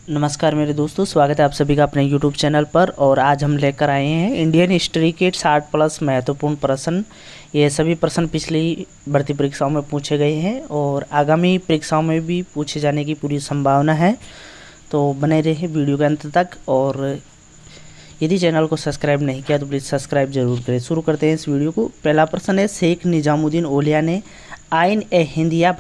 नमस्कार मेरे दोस्तों, स्वागत है आप सभी का अपने यूट्यूब चैनल पर। और आज हम लेकर आए हैं इंडियन हिस्ट्री के 60 प्लस महत्वपूर्ण प्रश्न। ये सभी प्रश्न पिछली भर्ती परीक्षाओं में पूछे गए हैं और आगामी परीक्षाओं में भी पूछे जाने की पूरी संभावना है। तो बने रहिए वीडियो के अंत तक। और यदि चैनल को सब्सक्राइब नहीं किया तो प्लीज़ सब्सक्राइब जरूर करें। शुरू करते हैं इस वीडियो को। पहला प्रश्न है, शेख निजामुद्दीन औलिया ने आइन ए हिंद या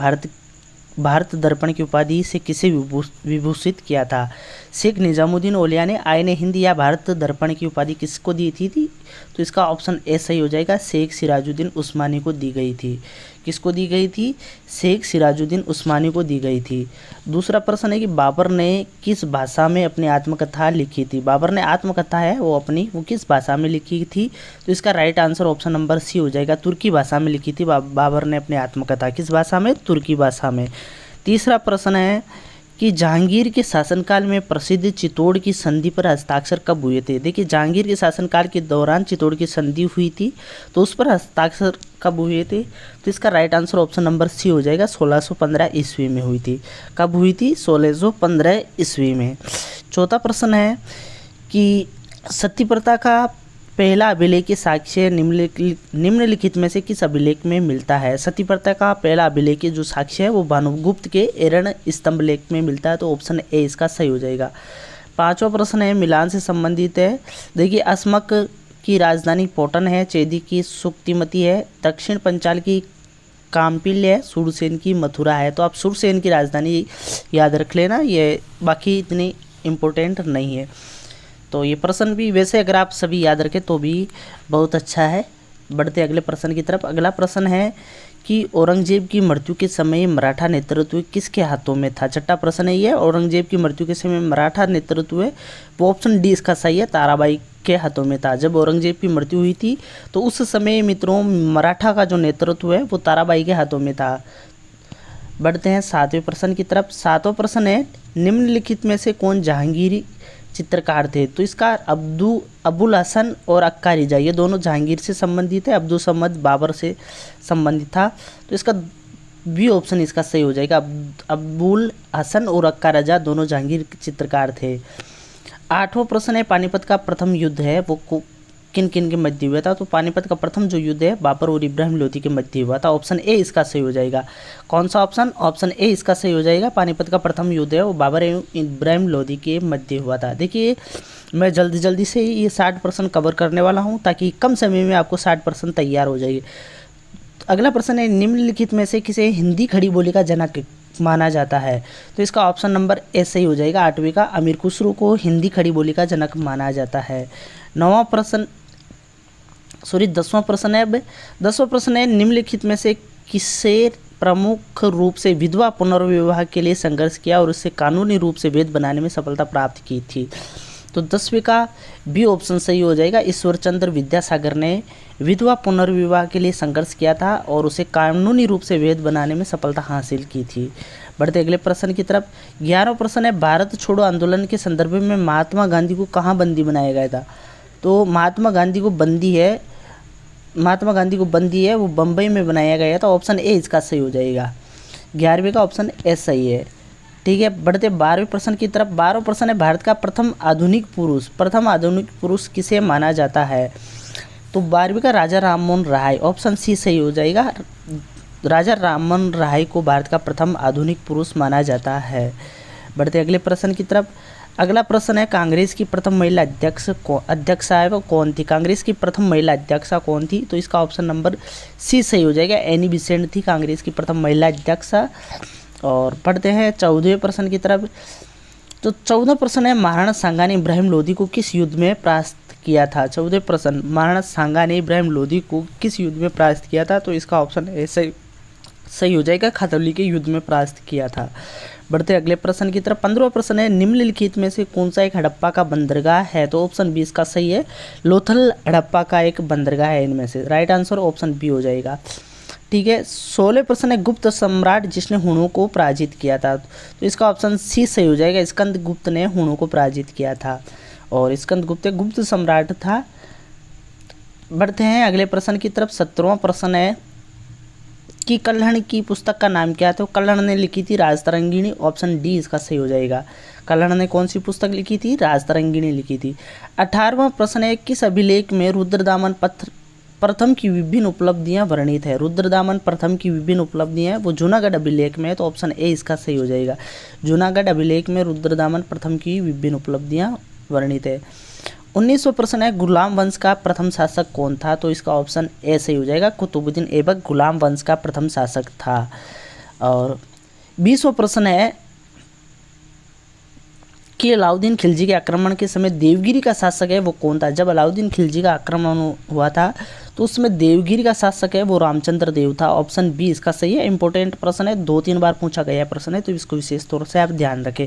भारत दर्पण की उपाधि से किसे विभूषित किया था? शेख निजामुद्दीन औलिया ने आईन हिंद या भारत दर्पण की उपाधि किसको दी थी? तो इसका ऑप्शन ए सही हो जाएगा, शेख सिराजुद्दीन उस्मानी को दी गई थी। किसको दी गई थी? शेख सिराजुद्दीन उस्मानी को दी गई थी। दूसरा प्रश्न है कि बाबर ने किस भाषा में अपनी आत्मकथा लिखी थी? बाबर ने आत्मकथा है वो किस भाषा में लिखी थी? तो इसका right answer option number C हो जाएगा, तुर्की भाषा में लिखी थी बाबर ने अपनी आत्मकथा। किस भाषा में? तुर्की भाषा में। तीसरा प्रश्न है कि जहांगीर के शासनकाल में प्रसिद्ध चित्तौड़ की संधि पर हस्ताक्षर कब हुए थे? देखिए, जहांगीर के शासनकाल के दौरान चित्तौड़ की संधि हुई थी, तो उस पर हस्ताक्षर कब हुए थे? तो इसका right answer option number C हो जाएगा, 1615 ईस्वी में हुई थी। कब हुई थी? 1615 ईस्वी में। चौथा प्रश्न है कि सती प्रथा का पहला अभिलेख साक्ष्य निम्नलिखित में से किस अभिलेख में मिलता है? सती प्रथा का पहला अभिलेख जो साक्ष्य है वो भानुगुप्त के एरण स्तंभ लेख में मिलता है, तो ऑप्शन ए इसका सही हो जाएगा। पांचवा प्रश्न है, मिलान से संबंधित है। देखिए, अस्मक की राजधानी पोटन है, चेदी की सुक्तिमती है, दक्षिण पंचाल की काम्पिल्य है, सुरसेन की मथुरा है। तो आप सुरसेन की राजधानी याद रख लेना, ये बाकी इतनी इम्पोर्टेंट नहीं है। तो ये प्रश्न भी वैसे अगर आप सभी याद रखें तो भी बहुत अच्छा है। बढ़ते अगले प्रश्न की तरफ। अगला प्रश्न है कि औरंगजेब की मृत्यु के समय मराठा नेतृत्व किसके हाथों में था? छठा प्रश्न है ये, औरंगजेब की मृत्यु के समय मराठा नेतृत्व है वो ऑप्शन डी इसका सही है, ताराबाई के हाथों में था। जब औरंगजेब की मृत्यु हुई थी तो उस समय मित्रों मराठा का जो नेतृत्व है वो ताराबाई के हाथों में था। बढ़ते हैं सातवें प्रश्न की तरफ। सातवां प्रश्न है, निम्नलिखित में से कौन जहांगीरी चित्रकार थे? तो इसका अबुल हसन और अक्का रिजा, ये दोनों जहांगीर से संबंधित है। अब्दुल समद बाबर से संबंधित था, तो इसका बी ऑप्शन इसका सही हो जाएगा। अबुल हसन और अक्का रजा दोनों जहांगीर चित्रकार थे। आठवां प्रश्न है, पानीपत का प्रथम युद्ध है वो किन किन के मध्य हुआ था? तो पानीपत का प्रथम जो युद्ध है बाबर और इब्राहिम लोधी के मध्य हुआ था। ऑप्शन ए इसका सही हो जाएगा। कौन सा ऑप्शन? ऑप्शन ए इसका सही हो जाएगा। पानीपत का प्रथम युद्ध है वो बाबर एवं इब्राहिम लोधी के मध्य हुआ था। देखिए, मैं जल्दी से ये 60 प्रश्न कवर करने वाला हूँ ताकि कम समय में आपको 60 प्रश्न तैयार हो जाएगी। अगला प्रश्न है, निम्नलिखित में से किसे हिंदी खड़ी बोली का जनक माना जाता है? तो इसका ऑप्शन नंबर ए सही हो जाएगा। आठवीं का अमीर खुसरो को हिंदी खड़ी बोली का जनक माना जाता है। दसवां प्रश्न है। अब 10वां प्रश्न है, निम्नलिखित में से किसे प्रमुख रूप से विधवा पुनर्विवाह के लिए संघर्ष किया और उससे कानूनी रूप से वैध बनाने में सफलता प्राप्त की थी? तो 10वीं का बी ऑप्शन सही हो जाएगा। ईश्वरचंद्र विद्यासागर ने विधवा पुनर्विवाह के लिए संघर्ष किया था और उसे कानूनी रूप से वैध बनाने में सफलता हासिल की थी। बढ़ते अगले प्रश्न की तरफ। 11वां प्रश्न है, भारत छोड़ो आंदोलन के संदर्भ में महात्मा गांधी को कहाँ बंदी बनाया गया था? तो महात्मा गांधी को बंदी है वो बम्बई में बनाया गया था। ऑप्शन ए इसका सही हो जाएगा। 11वीं का ऑप्शन ए सही है। ठीक है, बढ़ते 12वें प्रश्न की तरफ। 12वां प्रश्न है, भारत का प्रथम आधुनिक पुरुष किसे माना जाता है? तो 12वीं का राजा राममोहन राय, ऑप्शन सी सही हो जाएगा। राजा राममोहन राय को भारत का प्रथम आधुनिक पुरुष माना जाता है। बढ़ते अगले प्रश्न की तरफ। अगला प्रश्न है, कांग्रेस की प्रथम महिला अध्यक्षा है वो कौन थी? कांग्रेस की प्रथम महिला अध्यक्षा कौन थी? तो इसका ऑप्शन नंबर सी सही हो जाएगा। एनी बेसेंट थी कांग्रेस की प्रथम महिला अध्यक्षा। और पढ़ते हैं 14वें प्रश्न की तरफ। तो 14वां प्रश्न है, महाराणा सांगा ने इब्राहिम लोधी को किस युद्ध में परास्त किया था? 14वें प्रश्न, महाराणा सांगा ने इब्राहिम लोधी को किस युद्ध में परास्त किया था? तो इसका ऑप्शन ए सही हो जाएगा, खतौली के युद्ध में परास्त किया था। बढ़ते अगले प्रश्न की तरफ। 15वां प्रश्न है, निम्नलिखित में से कौन सा एक हड़प्पा का बंदरगाह है? तो ऑप्शन बी इसका सही है। लोथल हड़प्पा का एक बंदरगाह है इनमें से। राइट आंसर ऑप्शन बी हो जाएगा। ठीक है, 16वें प्रश्न है, गुप्त सम्राट जिसने हुणों को पराजित किया था? तो इसका ऑप्शन सी सही हो जाएगा। स्कंद गुप्त ने हुणों को पराजित किया था और स्कंद गुप्त सम्राट था। बढ़ते हैं अगले प्रश्न की तरफ। 17वां प्रश्न है, कि कल्हण की पुस्तक का नाम क्या था? तो कल्हण ने लिखी थी राजतरंगिणी, ऑप्शन डी इसका सही हो जाएगा। कल्हण ने कौन सी पुस्तक लिखी थी? राजतरंगिणी लिखी थी। 18वां प्रश्न है, किस अभिलेख में रुद्रदामन पत्र प्रथम की विभिन्न उपलब्धियां वर्णित है? रुद्रदामन प्रथम की विभिन्न उपलब्धियां वो जूनागढ़ अभिलेख में है, तो ऑप्शन ए इसका सही हो जाएगा। जूनागढ़ अभिलेख में रुद्रदामन प्रथम की विभिन्न उपलब्धियां वर्णित है। 19वां प्रश्न है, गुलाम वंश का प्रथम शासक कौन था? तो इसका ऑप्शन ए सही हो जाएगा। कुतुबुद्दीन ऐबक गुलाम वंश का प्रथम शासक था। और 20वां प्रश्न है कि अलाउद्दीन खिलजी के आक्रमण के समय देवगिरी का शासक है वो कौन था? जब अलाउद्दीन खिलजी का आक्रमण हुआ था तो उसमें देवगिरी का शासक है वो रामचंद्र देव था। ऑप्शन बी इसका सही है। इंपॉर्टेंट प्रश्न है, 2-3 बार पूछा गया प्रश्न है, तो इसको विशेष तौर से आप ध्यान रखें।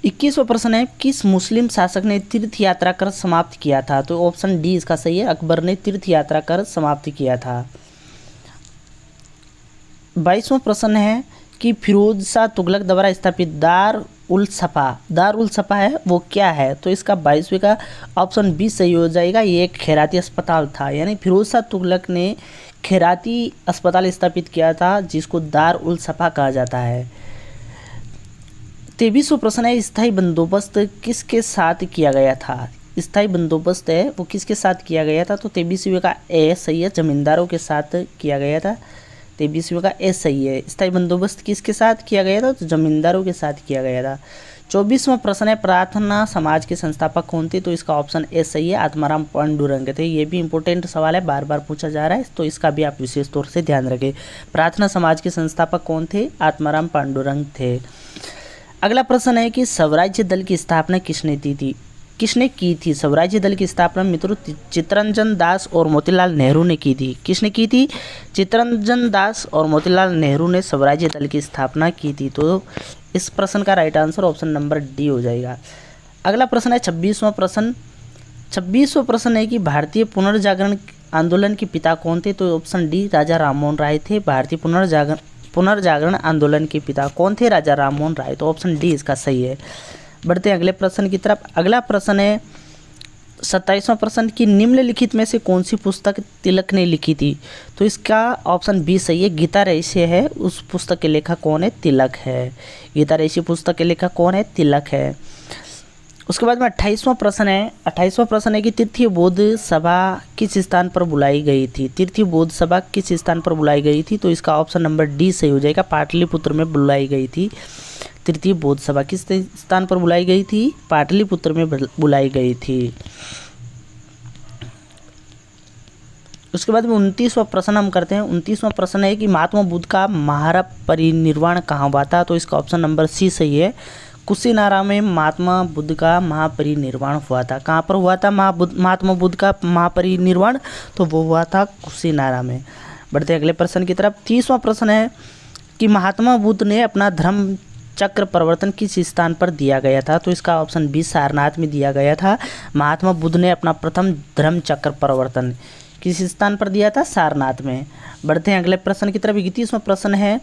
21वां प्रश्न है, किस मुस्लिम शासक ने तीर्थ यात्रा कर समाप्त किया था? तो ऑप्शन डी इसका सही है। अकबर ने तीर्थ यात्रा कर समाप्त किया था। 22वां प्रश्न है कि फिरोज शाह तुगलक द्वारा स्थापित दार उल सफा है वो क्या है? तो इसका 22वें का ऑप्शन बी सही हो जाएगा। ये एक खैराती अस्पताल था, यानी फिरोज शाह तुगलक ने खैराती अस्पताल स्थापित किया था जिसको दार उल सफा कहा जाता है। 23वां प्रश्न है, स्थायी बंदोबस्त किसके साथ किया गया था? स्थायी बंदोबस्त है वो किसके साथ किया गया था? तो 23वें का ए सही है, जमींदारों के साथ किया गया था। 23वें का ए सही है। स्थायी बंदोबस्त किसके साथ किया गया था? तो जमींदारों के साथ किया गया था। 24वां प्रश्न है, प्रार्थना समाज के संस्थापक कौन थे? तो इसका ऑप्शन ए सही है, आत्माराम पांडुरंग थे। ये भी इंपॉर्टेंट सवाल है, बार बार पूछा जा रहा है, तो इसका भी आप विशेष तौर से ध्यान रखें। प्रार्थना समाज के संस्थापक कौन थे? आत्माराम पांडुरंग थे। अगला प्रश्न है कि स्वराज्य दल की स्थापना किसने की थी? स्वराज्य दल की स्थापना मित्रों चित्तरंजन दास और मोतीलाल नेहरू ने की थी। किसने की थी? चित्तरंजन दास और मोतीलाल नेहरू ने स्वराज्य दल की स्थापना की थी। तो इस प्रश्न का right answer option number D हो जाएगा। अगला प्रश्न है 26वां प्रश्न है कि भारतीय पुनर्जागरण आंदोलन के पिता कौन थे? तो ऑप्शन डी राजा राममोहन राय थे। भारतीय पुनर्जागरण आंदोलन के पिता कौन थे? राजा राममोहन राय। तो ऑप्शन डी इसका सही है। बढ़ते हैं अगले प्रश्न की तरफ। अगला प्रश्न है 27वां प्रश्न की निम्नलिखित में से कौन सी पुस्तक तिलक ने लिखी थी? तो इसका ऑप्शन बी सही है, गीता रहस्य है। उस पुस्तक के लेखक कौन है? तिलक है। गीता रहस्य पुस्तक के लेखक कौन है? तिलक है। उसके बाद में 28वां प्रश्न है कि तृतीय बौद्ध सभा किस स्थान पर बुलाई गई थी? तृतीय बौद्ध सभा किस स्थान पर बुलाई गई थी? तो इसका ऑप्शन नंबर डी सही हो जाएगा, पाटलिपुत्र में बुलाई गई थी। तृतीय बौद्ध सभा किस स्थान पर बुलाई गई थी? पाटलिपुत्र में बुलाई गई थी। उसके बाद में 29वां प्रश्न हम करते हैं। 29वां प्रश्न है कि महात्मा बुद्ध का महापरिनिर्वाण कहाँ हुआ था? तो इसका ऑप्शन नंबर सी सही है। कुशीनारा में महात्मा बुद्ध का महापरिनिर्वाण हुआ था। कहाँ पर हुआ था महात्मा बुद्ध का महापरिनिर्वाण? तो वो हुआ था कुशीनारा में। बढ़ते अगले प्रश्न की तरफ। 30वां प्रश्न है कि महात्मा बुद्ध ने अपना धर्म चक्र प्रवर्तन किस स्थान पर दिया गया था? तो इसका ऑप्शन बी सारनाथ में दिया गया था। महात्मा बुद्ध ने अपना प्रथम धर्म चक्र प्रवर्तन किस स्थान पर दिया था? सारनाथ में। बढ़ते हैं अगले प्रश्न की तरफ। 31वां प्रश्न है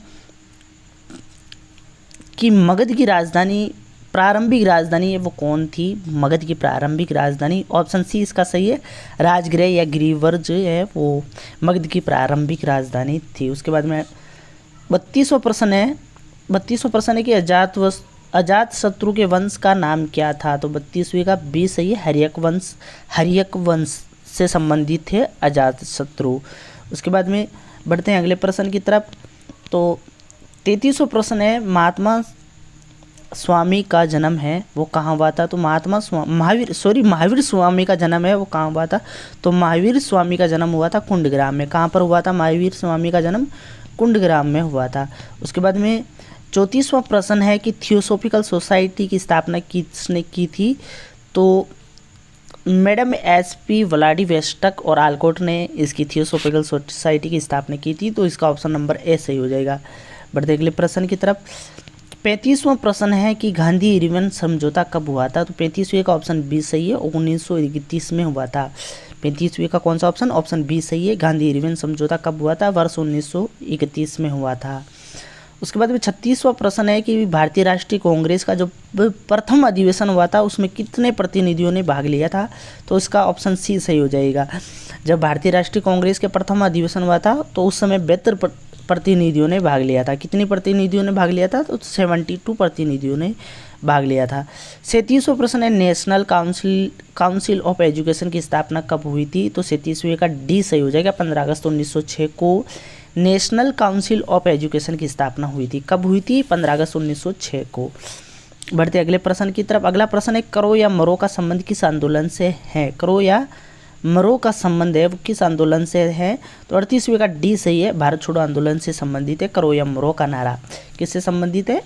कि मगध की राजधानी प्रारंभिक राजधानी है वो कौन थी? मगध की प्रारंभिक राजधानी ऑप्शन सी इसका सही है, राजगृह या गिरिवर्ज है वो मगध की प्रारंभिक राजधानी थी। उसके बाद में 32वां प्रश्न है कि अजात शत्रु के वंश का नाम क्या था? तो 32वें का बी सही है, हर्यक वंश से संबंधित थे अजात शत्रु। उसके बाद में बढ़ते हैं अगले प्रश्न की तरफ। तो 33वां प्रश्न है महात्मा स्वामी का जन्म है वो कहाँ हुआ था? तो महावीर स्वामी का जन्म है वो कहाँ हुआ था? तो महावीर स्वामी का जन्म हुआ था कुंडग्राम में। कहाँ पर हुआ था महावीर स्वामी का जन्म? कुंडग्राम में हुआ था। उसके बाद में 34वां प्रश्न है कि थियोसॉफिकल सोसाइटी की स्थापना किसने की थी? तो मैडम एसपी व्लादिवोस्टोक और आलकोट ने इसकी थियोसॉफिकल सोसाइटी की स्थापना की थी। तो इसका ऑप्शन नंबर ए सही हो जाएगा। बढ़ते अगले प्रश्न की तरफ। 35वां प्रश्न है कि गांधी इरविन समझौता कब हुआ था? तो 35वें का ऑप्शन बी सही है, 1931 में हुआ था। 35वें का कौन सा ऑप्शन? ऑप्शन बी सही है, गांधी इरविन समझौता कब हुआ था? वर्ष 1931 में हुआ था। उसके बाद में 36वां प्रश्न है कि भारतीय राष्ट्रीय कांग्रेस का जो प्रथम अधिवेशन हुआ था उसमें कितने प्रतिनिधियों ने भाग लिया था, तो इसका ऑप्शन सी सही हो जाएगा। जब भारतीय राष्ट्रीय कांग्रेस के प्रथम अधिवेशन हुआ था तो उस समय 72 प्रतिनिधियों ने भाग लिया था। कितने प्रतिनिधियों ने भाग लिया था, तो 72 प्रतिनिधियों ने भाग लिया था। 37वां प्रश्न है नेशनल काउंसिल ऑफ एजुकेशन की स्थापना कब हुई थी, तो 37वें का डी सही हो जाएगा। 15 अगस्त 1906 को नेशनल काउंसिल ऑफ एजुकेशन की स्थापना हुई थी। कब हुई थी, 15 अगस्त 1906 को। बढ़ते अगले प्रश्न की तरफ। अगला प्रश्न है करो या मरो का संबंध किस आंदोलन से है। करो या मरो का संबंध है वो किस आंदोलन से है, तो 38वें का डी सही है, भारत छोड़ो आंदोलन से संबंधित है। करो या मरो का नारा किससे संबंधित है,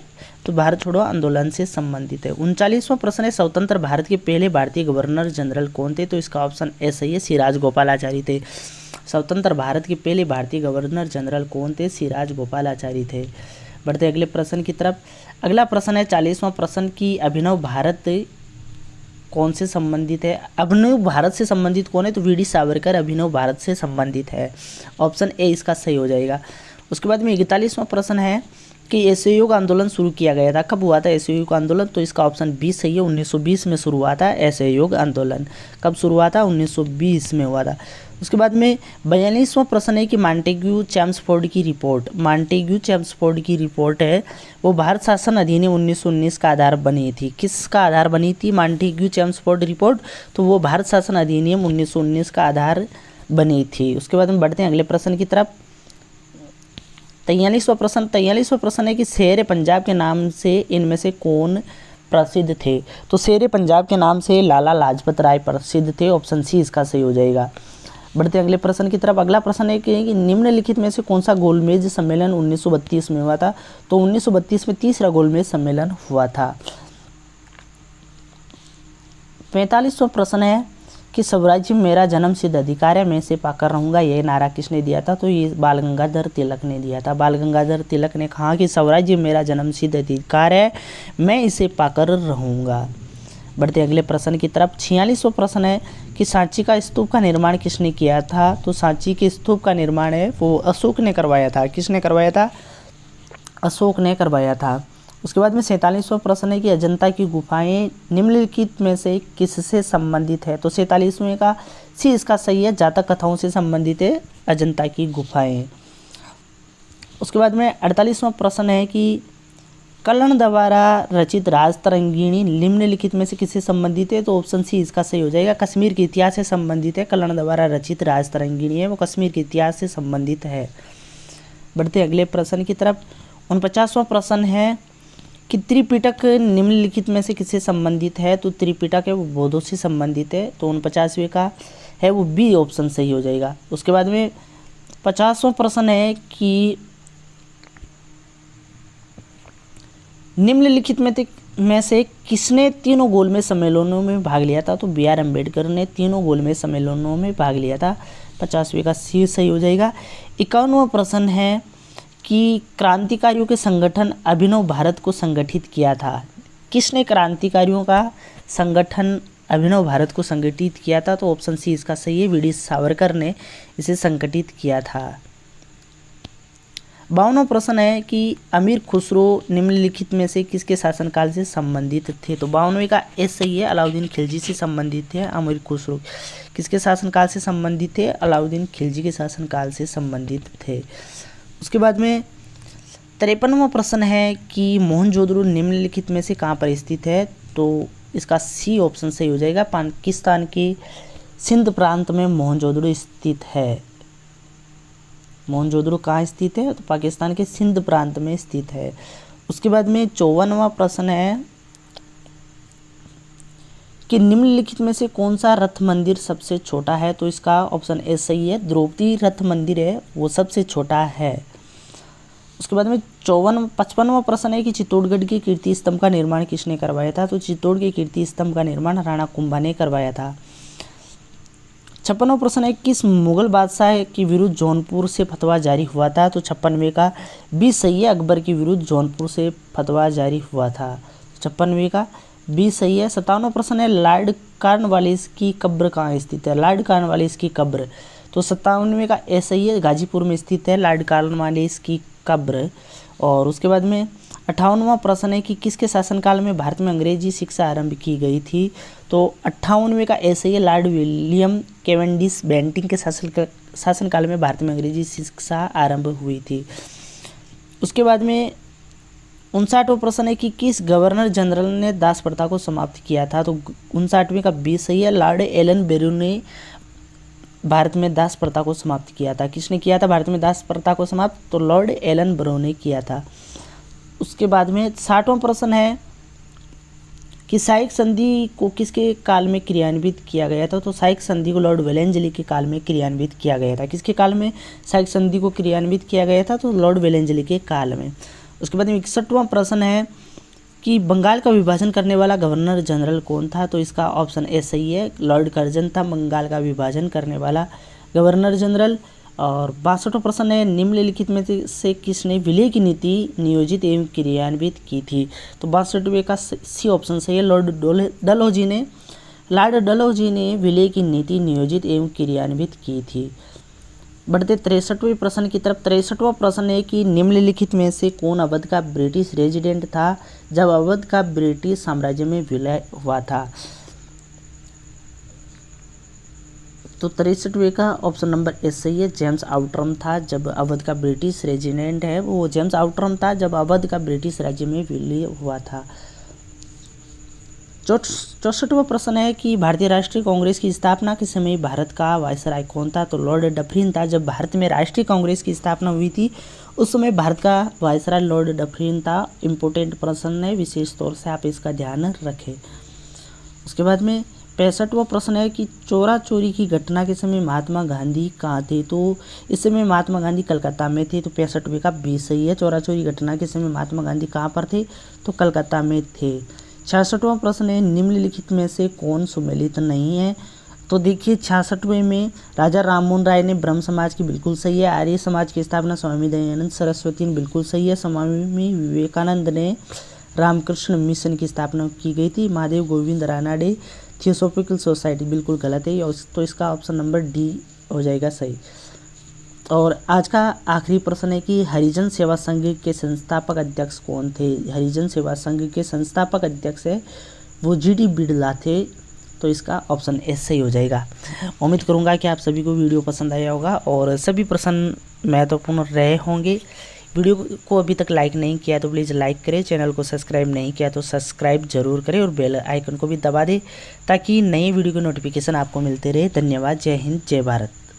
तो भारत छोड़ो आंदोलन से संबंधित है। 39वां प्रश्न है स्वतंत्र भारत के पहले भारतीय गवर्नर जनरल कौन थे, तो इसका ऑप्शन ए सही है, सिराज गोपालाचारी थे। स्वतंत्र भारत के पहले भारतीय गवर्नर जनरल कौन थे, सिराज गोपालाचारी थे। बढ़ते अगले प्रश्न की तरफ। अगला प्रश्न है 40वां प्रश्न की अभिनव भारत कौन से संबंधित है। अभिनव भारत से संबंधित कौन है, तो वी डी सावरकर अभिनव भारत से संबंधित है। ऑप्शन ए इसका सही हो जाएगा। उसके बाद में 41वां प्रश्न है कि असहयोग आंदोलन शुरू किया गया था। कब हुआ था असहयोग आंदोलन, तो इसका ऑप्शन बी सही है, 1920 में शुरू हुआ था असहयोग आंदोलन। कब शुरू हुआ था, 1920 में हुआ था। उसके बाद में 42वां प्रश्न है कि मांटेग्यू चैम्सफोर्ड की रिपोर्ट, मांटेग्यू चैम्सफोर्ड की रिपोर्ट है वो भारत शासन अधिनियम 1919 का आधार बनी थी। किसका आधार बनी थी मांटेग्यू चैम्सफोर्ड रिपोर्ट, तो वो भारत शासन अधिनियम 1919 का आधार बनी थी। उसके बाद में बढ़ते हैं अगले प्रश्न की तरफ। 43वां प्रश्न है कि शेर पंजाब के नाम से इनमें से कौन प्रसिद्ध थे, तो शेर पंजाब के नाम से लाला लाजपत राय प्रसिद्ध थे। ऑप्शन सी इसका सही हो जाएगा। बढ़ते अगले प्रश्न की तरफ। अगला प्रश्न है कि निम्नलिखित में से कौन सा गोलमेज सम्मेलन 1932 में हुआ था, तो 1932 में तीसरा गोलमेज सम्मेलन हुआ था। 45वां प्रश्न है कि स्वराज्य मेरा जन्म सिद्ध अधिकार है, मैं इसे पाकर रहूंगा, यह नारा किसने दिया था, तो ये बाल गंगाधर तिलक ने दिया था। बाल गंगाधर तिलक ने कहा कि स्वराज्य मेरा जन्म सिद्ध अधिकार है, मैं इसे पाकर रहूंगा। बढ़ते अगले प्रश्न की तरफ। 46वां प्रश्न है कि सांची का स्तूप का निर्माण किसने किया था, तो सांची के स्तूप का निर्माण है वो अशोक ने करवाया था। किसने करवाया था, अशोक ने करवाया था। उसके बाद में 47वां प्रश्न है कि अजंता की गुफाएं निम्नलिखित में से किससे संबंधित है, तो 47वें का सी इसका सही है, जातक कथाओं से संबंधित है अजंता की गुफाएं। उसके बाद में 48वां प्रश्न है कि कर्ण द्वारा रचित राजतरंगिणी निम्नलिखित में से किससे संबंधित है, तो ऑप्शन सी इसका सही हो जाएगा, कश्मीर के इतिहास से संबंधित है। कर्ण द्वारा रचित राजतरंगिणी है वो कश्मीर के इतिहास से संबंधित है। बढ़ते अगले प्रश्न की तरफ। 49वां प्रश्न है कि त्रिपिटक निम्नलिखित में से किससे संबंधित है, तो त्रिपिटक है वो बौद्धों से संबंधित है, तो 49वें का है वो बी ऑप्शन सही हो जाएगा। उसके बाद में 50वां प्रश्न है कि निम्नलिखित में से किसने तीनों गोलमेज सम्मेलनों में भाग लिया था, तो बी आर अम्बेडकर ने तीनों गोलमेज सम्मेलनों में भाग लिया था। 50वें का सी सही हो जाएगा। 51वां प्रश्न है कि क्रांतिकारियों के संगठन अभिनव भारत को संगठित किया था। किसने क्रांतिकारियों का संगठन अभिनव भारत को संगठित किया था, तो ऑप्शन सी इसका सही है, वी डी सावरकर ने इसे संगठित किया था। 52वां प्रश्न है कि अमीर खुसरो निम्नलिखित में से किसके शासनकाल से संबंधित थे, तो 52वें का एस सही है, अलाउद्दीन खिलजी से संबंधित थे। अमीर खुसरो किसके शासनकाल से संबंधित थे, अलाउद्दीन खिलजी के शासनकाल से संबंधित थे। उसके बाद में 53वां प्रश्न है कि मोहनजोदड़ो निम्नलिखित में से कहाँ पर स्थित है, तो इसका सी ऑप्शन सही हो जाएगा, पाकिस्तान के सिंध प्रांत में मोहनजोदड़ो स्थित है। मोहनजोदड़ो कहाँ स्थित है, तो पाकिस्तान के सिंध प्रांत में स्थित है। उसके बाद में 54वां प्रश्न है कि निम्नलिखित में से कौन सा रथ मंदिर सबसे छोटा है, तो इसका ऑप्शन ए सही है, द्रौपदी रथ मंदिर है वो सबसे छोटा है। उसके बाद में 55वां प्रश्न है कि चित्तौड़गढ़ के कीर्ति स्तंभ का निर्माण किसने करवाया था, तो चित्तौड़ के कीर्ति स्तंभ का निर्माण राणा कुंभा ने करवाया था। 56वां प्रश्न है किस मुगल बादशाह के विरुद्ध जौनपुर से फतवा जारी हुआ था, तो 56वें का बी सही है, अकबर के विरुद्ध जौनपुर से फतवा जारी हुआ था। 56वें का बी सही है। 57वां प्रश्न है लॉर्ड कॉर्नवालिस की कब्र कहाँ स्थित है, लॉर्ड कॉर्नवालिस की कब्र, तो 57वें का ए सही है, गाजीपुर में स्थित है लॉर्ड कॉर्नवालिस की कब्र। और उसके बाद में 58वां प्रश्न है कि किसके शासनकाल में भारत में अंग्रेजी शिक्षा आरंभ की गई थी। तो 58वें का ऐसे ही लॉर्ड विलियम कैवेंडिश बेंटिंग के शासनकाल में भारत में अंग्रेजी शिक्षा आरंभ हुई थी। उसके बाद में 59वां प्रश्न है कि किस गवर्नर जनरल ने दास प्रथा को समाप्त किया था। तो 59वें का बी सही है, लॉर्ड एलन बेरू ने भारत में दास प्रथा को समाप्त किया था। किसने किया था भारत में दास प्रथा को समाप्त? तो लॉर्ड एलन बेरू ने किया था। उसके बाद में 60वां प्रश्न है कि साइक संधि को किसके काल में क्रियान्वित किया गया था। तो साइक संधि को लॉर्ड वेलेंजली के काल में क्रियान्वित किया गया था। किसके काल में साइक संधि को क्रियान्वित किया गया था? तो लॉर्ड वेलेंजली के काल में। उसके बाद में 61वां प्रश्न है कि बंगाल का विभाजन करने वाला गवर्नर जनरल कौन था। तो इसका ऑप्शन ए सही है, लॉर्ड कर्जन था बंगाल का विभाजन करने वाला गवर्नर जनरल। और 62वां प्रश्न है निम्नलिखित में से किसने विलय की नीति नियोजित एवं क्रियान्वित की थी। तो 62वें का सी ऑप्शन सही है, लॉर्ड डलहौजी ने विलय की नीति नियोजित एवं क्रियान्वित की थी। बढ़ते 63वें प्रश्न की तरफ। 63वां प्रश्न है कि निम्नलिखित में से कौन अवध का ब्रिटिश रेजिडेंट था जब अवध का ब्रिटिश साम्राज्य में विलय हुआ था। तो 63वें का ऑप्शन नंबर ए सही है, जेम्स आउटरम था जब अवध का ब्रिटिश रेजिडेंट है वो जेम्स आउटरम था जब अवध का ब्रिटिश राज्य में विलय हुआ था। 64वां प्रश्न है कि भारतीय राष्ट्रीय कांग्रेस की स्थापना के समय भारत का वायसराय कौन था। तो लॉर्ड डफरिन था। जब भारत में राष्ट्रीय कांग्रेस की स्थापना हुई थी उस समय भारत का वायसराय लॉर्ड डफरिन था। इम्पोर्टेंट प्रश्न है, विशेष तौर से आप इसका ध्यान रखें। उसके बाद में 65वां प्रश्न है कि चोरा चोरी की घटना के समय महात्मा गांधी कहाँ थे। तो इस समय महात्मा गांधी कलकत्ता में थे। तो 65वें का बी सही है, चोरा चोरी घटना के समय महात्मा गांधी कहाँ पर थे। तो कलकत्ता में थे। 66वां प्रश्न है निम्नलिखित में से कौन सुमेलित नहीं है। तो देखिए 66वें में राजा राममोहन राय ने ब्रह्म समाज की बिल्कुल सही है। आर्य समाज की स्थापना स्वामी दयानंद सरस्वती ने बिल्कुल सही है। स्वामी विवेकानंद ने रामकृष्ण मिशन की स्थापना की गई थी। महादेव गोविंद रानाडे थियोसॉफिकल सोसाइटी बिल्कुल गलत है। तो इसका ऑप्शन नंबर डी हो जाएगा सही। और आज का आखिरी प्रश्न है कि हरिजन सेवा संघ के संस्थापक अध्यक्ष कौन थे। हरिजन सेवा संघ के संस्थापक अध्यक्ष है वो जीडी बिड़ला थे। तो इसका ऑप्शन ए सही हो जाएगा। उम्मीद करूंगा कि आप सभी को वीडियो पसंद आया होगा और सभी प्रश्न महत्वपूर्ण रहे होंगे। वीडियो को अभी तक लाइक नहीं किया तो प्लीज़ लाइक करें, चैनल को सब्सक्राइब नहीं किया तो सब्सक्राइब जरूर करें और बेल आइकन को भी दबा दें ताकि नई वीडियो के नोटिफिकेशन आपको मिलते रहे। धन्यवाद। जय हिंद, जय भारत।